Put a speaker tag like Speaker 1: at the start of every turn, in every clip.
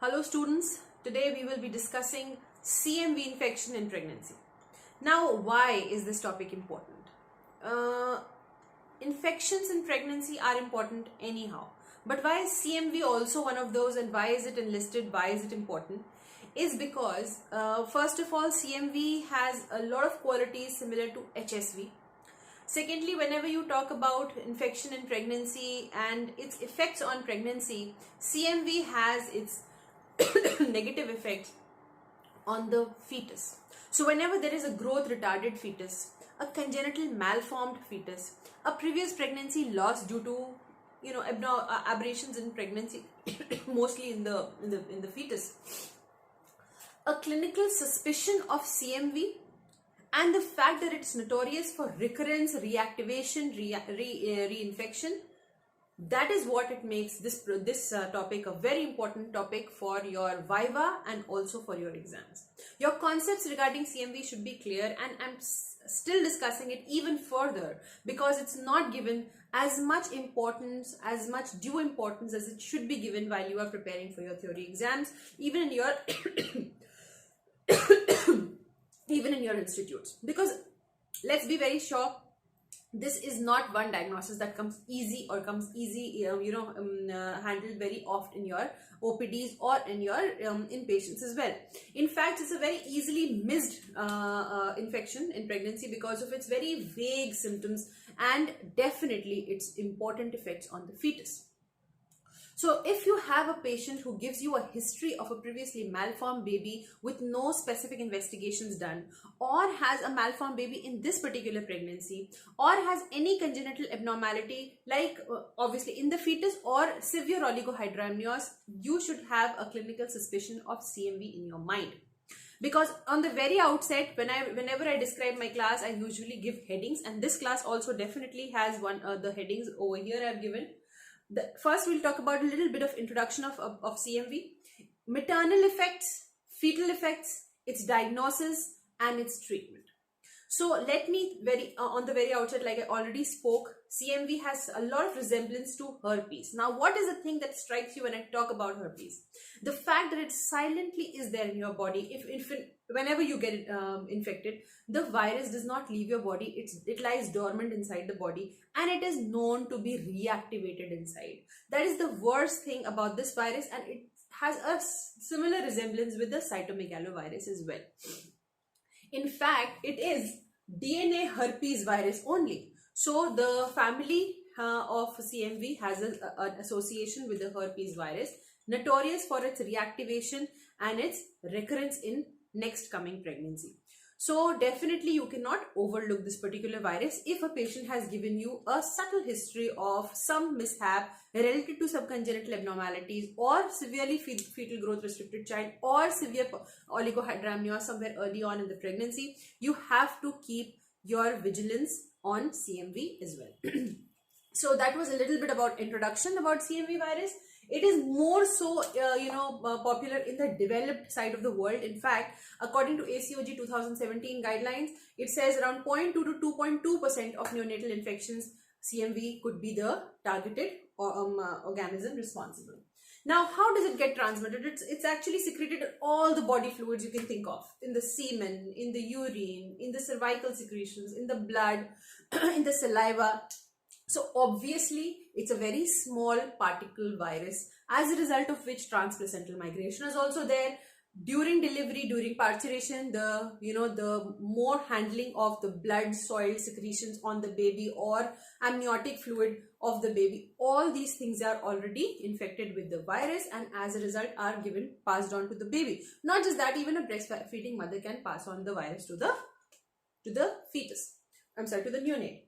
Speaker 1: Hello students, today we will be discussing CMV infection in pregnancy. Now, why is this topic important? Infections in pregnancy are important anyhow, but why is CMV also one of those, and why is it enlisted, why is it important? Is because first of all, CMV has a lot of qualities similar to HSV. Secondly, whenever you talk about infection in pregnancy and its effects on pregnancy, CMV has its negative effects on the fetus. So whenever there is a growth retarded fetus, a congenital malformed fetus, a previous pregnancy loss due to aberrations in pregnancy mostly in the fetus, a clinical suspicion of CMV, and the fact that it's notorious for recurrence, reactivation, reinfection, that is what it makes this topic a very important topic for your viva and also for your exams. Your concepts regarding CMV should be clear, and I'm still discussing it even further because it's not given as much importance, as much due importance as it should be given while you are preparing for your theory exams, even in your even in your institutes. Because let's be very sure, this is not one diagnosis that comes easy handled very oft in your OPDs or in your inpatients as well. In fact, it's a very easily missed infection in pregnancy because of its very vague symptoms and definitely its important effects on the fetus. So if you have a patient who gives you a history of a previously malformed baby with no specific investigations done, or has a malformed baby in this particular pregnancy, or has any congenital abnormality like obviously in the fetus or severe oligohydramnios, you should have a clinical suspicion of CMV in your mind. Because on the very outset, whenever I describe my class, I usually give headings, and this class also definitely has the headings over here I've given. First, we'll talk about a little bit of introduction of CMV, maternal effects, fetal effects, its diagnosis, and its treatment. So let me on the very outset, like I already spoke, CMV has a lot of resemblance to herpes. Now, what is the thing that strikes you when I talk about herpes? The fact that it silently is there in your body. Whenever you get infected, the virus does not leave your body. It lies dormant inside the body, and it is known to be reactivated inside. That is the worst thing about this virus, and it has a similar resemblance with the cytomegalovirus as well. In fact, it is DNA herpes virus only. So the family of CMV has an association with the herpes virus, notorious for its reactivation and its recurrence in next coming pregnancy. So definitely you cannot overlook this particular virus if a patient has given you a subtle history of some mishap related to some congenital abnormalities, or severely fetal growth restricted child, or severe oligohydramnios somewhere early on in the pregnancy. You have to keep your vigilance on CMV as well. So that was a little bit about introduction about CMV virus. It is more so popular in the developed side of the world. In fact, according to ACOG 2017 guidelines, it says around 0.2 to 2.2% of neonatal infections, CMV could be the targeted organism responsible. Now, how does it get transmitted? It's actually secreted in all the body fluids you can think of, in the semen, in the urine, in the cervical secretions, in the blood, in the saliva. So obviously, it's a very small particle virus, as a result of which transplacental migration is also there. During delivery, during parturition, the more handling of the blood, soil secretions on the baby, or amniotic fluid of the baby, all these things are already infected with the virus, and as a result are passed on to the baby. Not just that, even a breastfeeding mother can pass on the virus to the fetus. To the neonate.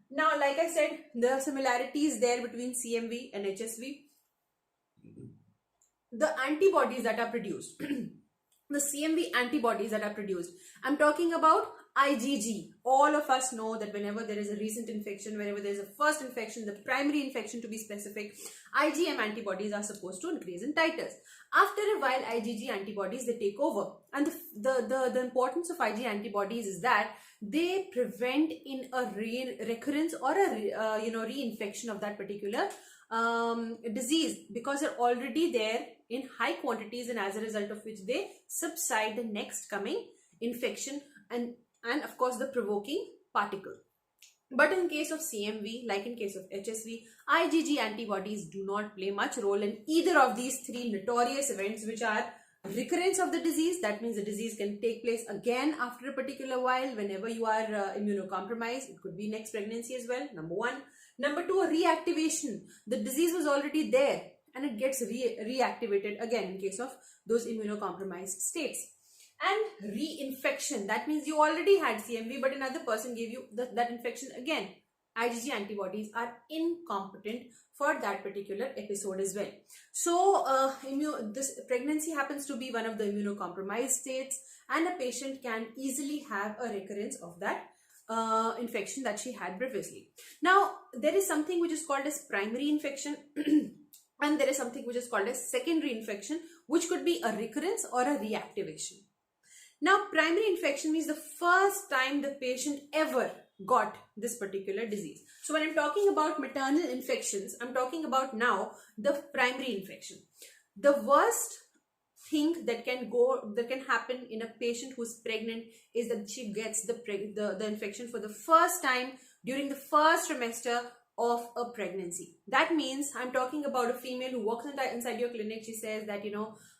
Speaker 1: Now, like I said, the similarities there between CMV and HSV. The antibodies that are produced, the CMV antibodies that are produced, I'm talking about IgG. All of us know that whenever there is a recent infection, whenever there is a first infection, the primary infection to be specific, IgM antibodies are supposed to increase in titers. After a while, IgG antibodies, they take over. And the importance of IgG antibodies is that they prevent in a recurrence or a reinfection of that particular disease because they're already there in high quantities, and as a result of which they subside the next coming infection and of course the provoking particle. But in case of CMV, like in case of HSV, IgG antibodies do not play much role in either of these three notorious events, which are recurrence of the disease. That means the disease can take place again after a particular while whenever you are immunocompromised. It could be next pregnancy as well, number one. Number two, a reactivation. The disease was already there and it gets reactivated again in case of those immunocompromised states. And reinfection, that means you already had CMV but another person gave you that infection again. IgG antibodies are incompetent for that particular episode as well. So this pregnancy happens to be one of the immunocompromised states, and a patient can easily have a recurrence of that infection that she had previously. Now there is something which is called as primary infection and there is something which is called as secondary infection, which could be a recurrence or a reactivation. Now, primary infection means the first time the patient ever got this particular disease. So when I'm talking about maternal infections, I'm talking about now the primary infection. The worst thing that can happen in a patient who's pregnant is that she gets the infection for the first time during the first trimester of a pregnancy. That means I'm talking about a female who walks inside your clinic. She says that,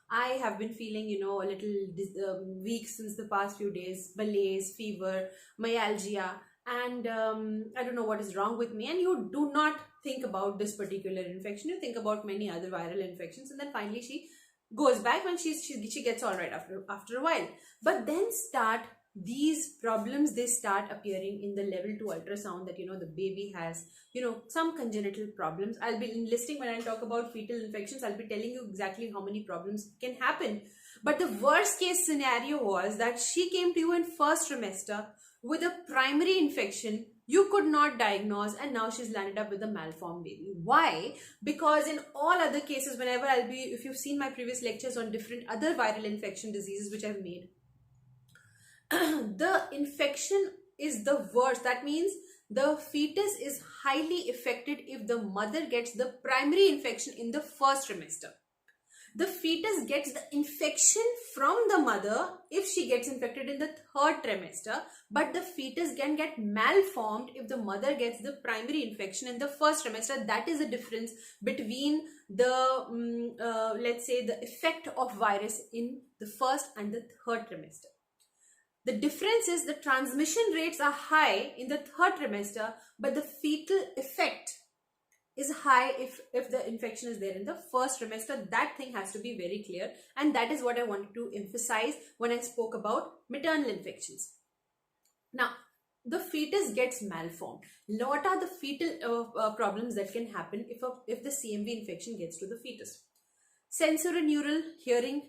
Speaker 1: I have been feeling, a little weak since the past few days, malaise, fever, myalgia, and I don't know what is wrong with me. And you do not think about this particular infection. You think about many other viral infections, and then finally she goes back when she gets all right after a while. But then these problems, they start appearing in the level 2 ultrasound that the baby has some congenital problems. I'll be listing when I talk about fetal infections. I'll be telling you exactly how many problems can happen. But the worst case scenario was that she came to you in first trimester with a primary infection you could not diagnose, and now she's landed up with a malformed baby. Why? Because in all other cases, whenever if you've seen my previous lectures on different other viral infection diseases which I've made, the infection is the worst. That means the fetus is highly affected if the mother gets the primary infection in the first trimester. The fetus gets the infection from the mother if she gets infected in the third trimester, but the fetus can get malformed if the mother gets the primary infection in the first trimester. That is the difference between the, let's say, the effect of virus in the first and the third trimester. The difference is the transmission rates are high in the third trimester, but the fetal effect is high if the infection is there in the first trimester. That thing has to be very clear, and that is what I wanted to emphasize when I spoke about maternal infections. Now, the fetus gets malformed. What are the fetal problems that can happen if the CMV infection gets to the fetus? Sensorineural hearing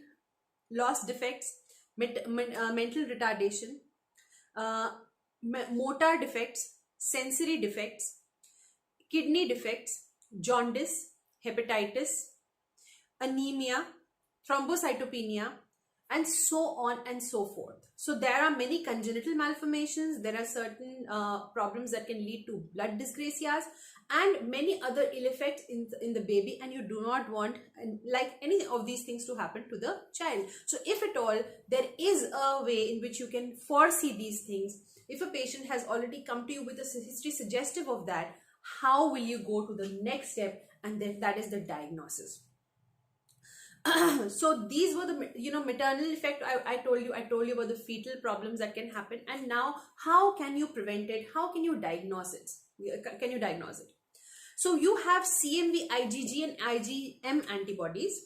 Speaker 1: loss defects, mental retardation, motor defects, sensory defects, kidney defects, jaundice, hepatitis, anemia, thrombocytopenia, and so on and so forth. So there are many congenital malformations. There are certain problems that can lead to blood dyscrasias and many other ill effects in the baby, and you do not want like any of these things to happen to the child. So if at all there is a way in which you can foresee these things, if a patient has already come to you with a history suggestive of that, how will you go to the next step? And then that is the diagnosis. So these were the maternal effect. I told you about the fetal problems that can happen, and now how can you prevent it? How can you diagnose it? So you have CMV, IgG and IgM antibodies.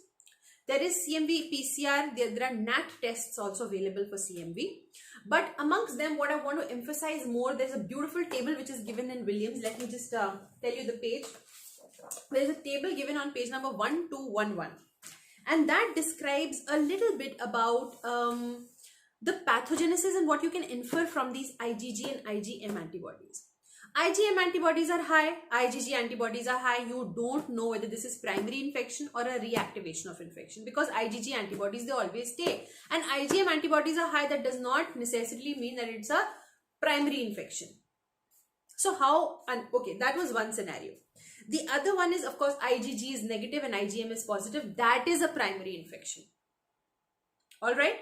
Speaker 1: There is CMV PCR. There are NAT tests also available for CMV. But amongst them, what I want to emphasize more, there's a beautiful table which is given in Williams. Let me just tell you the page. There's a table given on page number 1211. And that describes a little bit about the pathogenesis and what you can infer from these IgG and IgM antibodies. IgM antibodies are high, IgG antibodies are high. You don't know whether this is primary infection or a reactivation of infection, because IgG antibodies, they always stay. And IgM antibodies are high. That does not necessarily mean that it's a primary infection. So how, and okay, that was one scenario. The other one is, of course, IgG is negative and IgM is positive. That is a primary infection. All right.